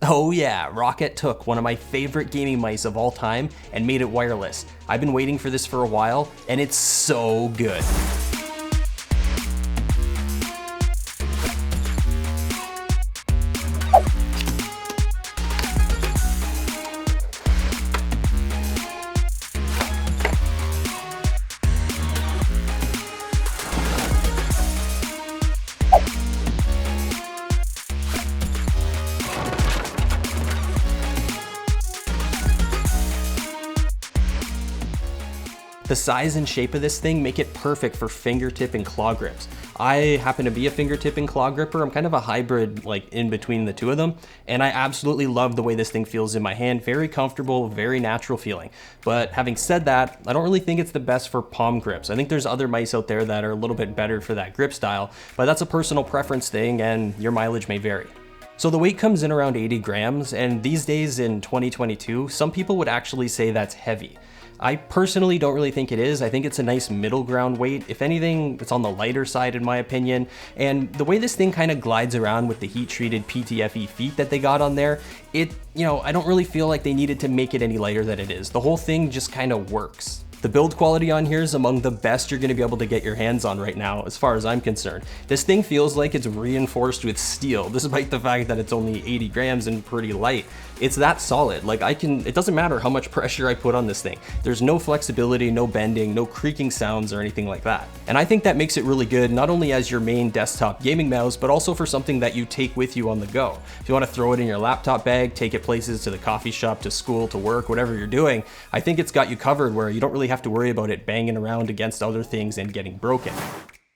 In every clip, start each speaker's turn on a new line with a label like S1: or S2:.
S1: Oh yeah, Roccat took one of my favorite gaming mice of all time and made it wireless. I've been waiting for this for a while, and it's so good. The size and shape of this thing make it perfect for fingertip and claw grips. I happen to be a fingertip and claw gripper. I'm kind of a hybrid, like in between the two of them, and I absolutely love the way this thing feels in my hand. Very comfortable, very natural feeling. But having said that, I don't really think it's the best for palm grips. I think there's other mice out there that are a little bit better for that grip style, but that's a personal preference thing and your mileage may vary. So the weight comes in around 80 grams, and these days in 2022, some people would actually say that's heavy. I personally don't really think it is. I think it's a nice middle ground weight. If anything, it's on the lighter side in my opinion. And the way this thing kind of glides around with the heat treated PTFE feet that they got on there, I don't really feel like they needed to make it any lighter than it is. The whole thing just kind of works. The build quality on here is among the best you're going to be able to get your hands on right now, as far as I'm concerned. This thing feels like it's reinforced with steel, despite the fact that it's only 80 grams and pretty light. It's that solid. Like it doesn't matter how much pressure I put on this thing. There's no flexibility, no bending, no creaking sounds or anything like that. And I think that makes it really good, not only as your main desktop gaming mouse, but also for something that you take with you on the go. If you want to throw it in your laptop bag, take it places, to the coffee shop, to school, to work, whatever you're doing, I think it's got you covered where you don't really have to worry about it banging around against other things and getting broken.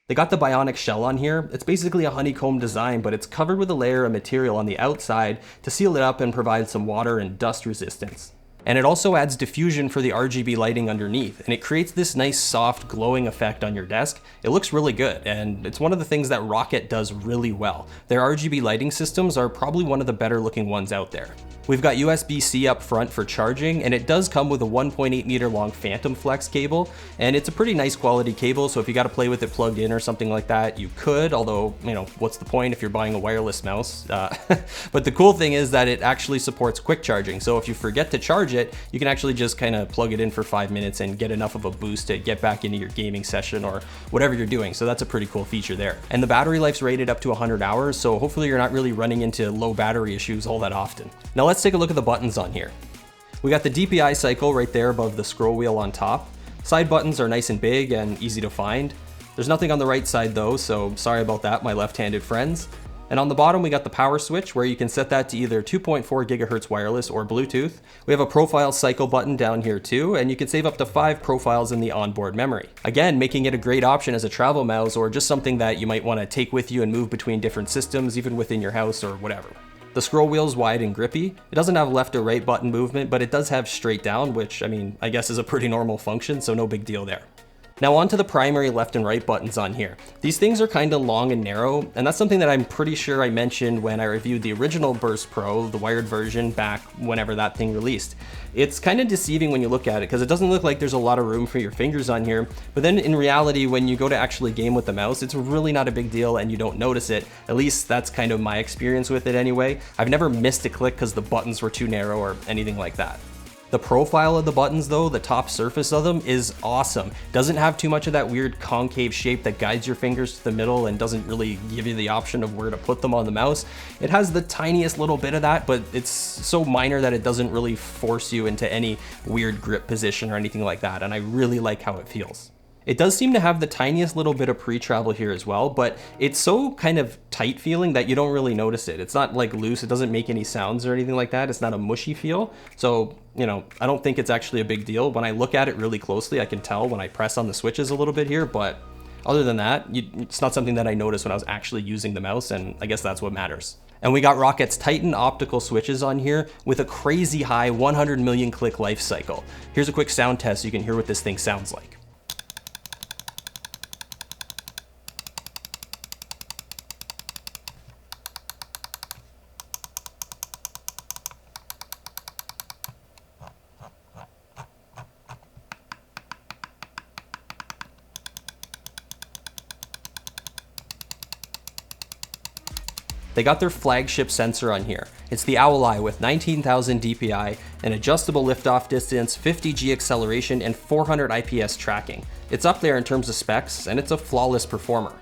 S1: They got the bionic shell on here. It's basically a honeycomb design, but it's covered with a layer of material on the outside to seal it up and provide some water and dust resistance. And it also adds diffusion for the RGB lighting underneath, and it creates this nice soft glowing effect on your desk. It looks really good, and it's one of the things that Roccat does really well. Their RGB lighting systems are probably one of the better looking ones out there. We've got USB-C up front for charging, and it does come with a 1.8 meter long Phantom Flex cable, and it's a pretty nice quality cable, so if you got to play with it plugged in or something like that, you could, although, what's the point if you're buying a wireless mouse? But the cool thing is that it actually supports quick charging, so if you forget to charge it, you can actually just kind of plug it in for 5 minutes and get enough of a boost to get back into your gaming session or whatever you're doing, so that's a pretty cool feature there. And the battery life's rated up to 100 hours, so hopefully you're not really running into low battery issues all that often. Now let's take a look at the buttons on here. We got the DPI cycle right there above the scroll wheel on top. Side buttons are nice and big and easy to find. There's nothing on the right side though, so sorry about that, my left-handed friends. And on the bottom, we got the power switch where you can set that to either 2.4 gigahertz wireless or Bluetooth. We have a profile cycle button down here too, and you can save up to 5 profiles in the onboard memory. Again, making it a great option as a travel mouse or just something that you might want to take with you and move between different systems, even within your house or whatever. The scroll wheel's wide and grippy. It doesn't have left or right button movement, but it does have straight down, which I guess is a pretty normal function, so no big deal there. Now onto the primary left and right buttons on here. These things are kind of long and narrow, and that's something that I'm pretty sure I mentioned when I reviewed the original Burst Pro, the wired version, back whenever that thing released. It's kind of deceiving when you look at it because it doesn't look like there's a lot of room for your fingers on here, but then in reality, when you go to actually game with the mouse, it's really not a big deal and you don't notice it. At least that's kind of my experience with it anyway. I've never missed a click because the buttons were too narrow or anything like that. The profile of the buttons though, the top surface of them, is awesome. Doesn't have too much of that weird concave shape that guides your fingers to the middle and doesn't really give you the option of where to put them on the mouse. It has the tiniest little bit of that, but it's so minor that it doesn't really force you into any weird grip position or anything like that, and I really like how it feels. It does seem to have the tiniest little bit of pre-travel here as well, but it's so kind of tight feeling that you don't really notice it. It's not like loose, it doesn't make any sounds or anything like that. It's not a mushy feel. So, I don't think it's actually a big deal. When I look at it really closely, I can tell when I press on the switches a little bit here, but other than that, it's not something that I noticed when I was actually using the mouse, and I guess that's what matters. And we got Roccat's Titan Optical switches on here with a crazy high 100 million click life cycle. Here's a quick sound test so you can hear what this thing sounds like. They got their flagship sensor on here. It's the Owl Eye with 19,000 DPI, an adjustable liftoff distance, 50G acceleration, and 400 IPS tracking. It's up there in terms of specs, and it's a flawless performer.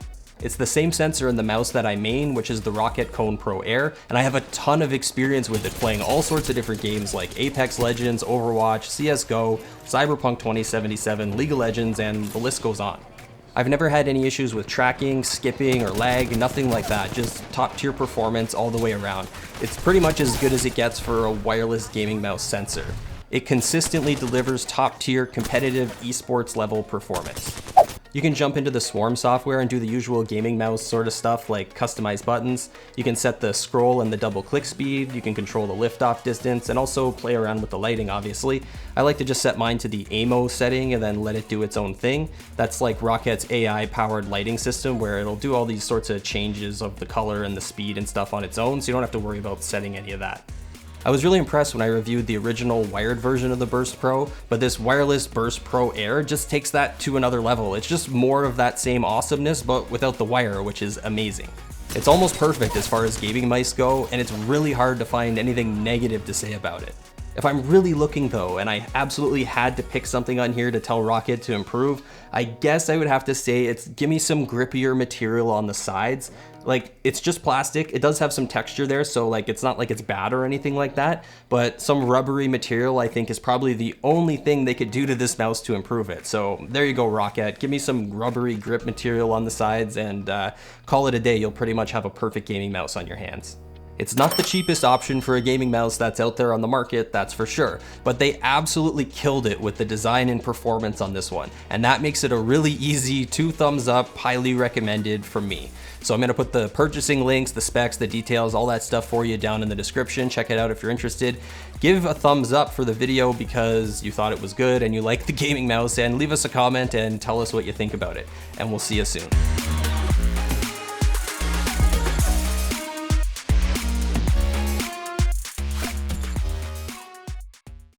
S1: It's the same sensor in the mouse that I main, which is the Roccat Kone Pro Air, and I have a ton of experience with it playing all sorts of different games like Apex Legends, Overwatch, CSGO, Cyberpunk 2077, League of Legends, and the list goes on. I've never had any issues with tracking, skipping, or lag, nothing like that, just top tier performance all the way around. It's pretty much as good as it gets for a wireless gaming mouse sensor. It consistently delivers top tier competitive esports level performance. You can jump into the Swarm software and do the usual gaming mouse sort of stuff like customize buttons. You can set the scroll and the double click speed, you can control the liftoff distance, and also play around with the lighting, obviously. I like to just set mine to the AMO setting and then let it do its own thing. That's like Rockat's AI powered lighting system where it'll do all these sorts of changes of the color and the speed and stuff on its own, so you don't have to worry about setting any of that. I was really impressed when I reviewed the original wired version of the Burst Pro, but this wireless Burst Pro Air just takes that to another level. It's just more of that same awesomeness, but without the wire, which is amazing. It's almost perfect as far as gaming mice go, and it's really hard to find anything negative to say about it. If I'm really looking though, and I absolutely had to pick something on here to tell Roccat to improve, I guess I would have to say it's give me some grippier material on the sides. Like, it's just plastic. It does have some texture there, so like it's not like it's bad or anything like that, but some rubbery material I think is probably the only thing they could do to this mouse to improve it. So there you go, Roccat. Give me some rubbery grip material on the sides and call it a day. You'll pretty much have a perfect gaming mouse on your hands. It's not the cheapest option for a gaming mouse that's out there on the market, that's for sure, but they absolutely killed it with the design and performance on this one, and that makes it a really easy 2 thumbs up, highly recommended from me. So I'm gonna put the purchasing links, the specs, the details, all that stuff for you down in the description. Check it out if you're interested. Give a thumbs up for the video because you thought it was good and you like the gaming mouse, and leave us a comment and tell us what you think about it. And we'll see you soon.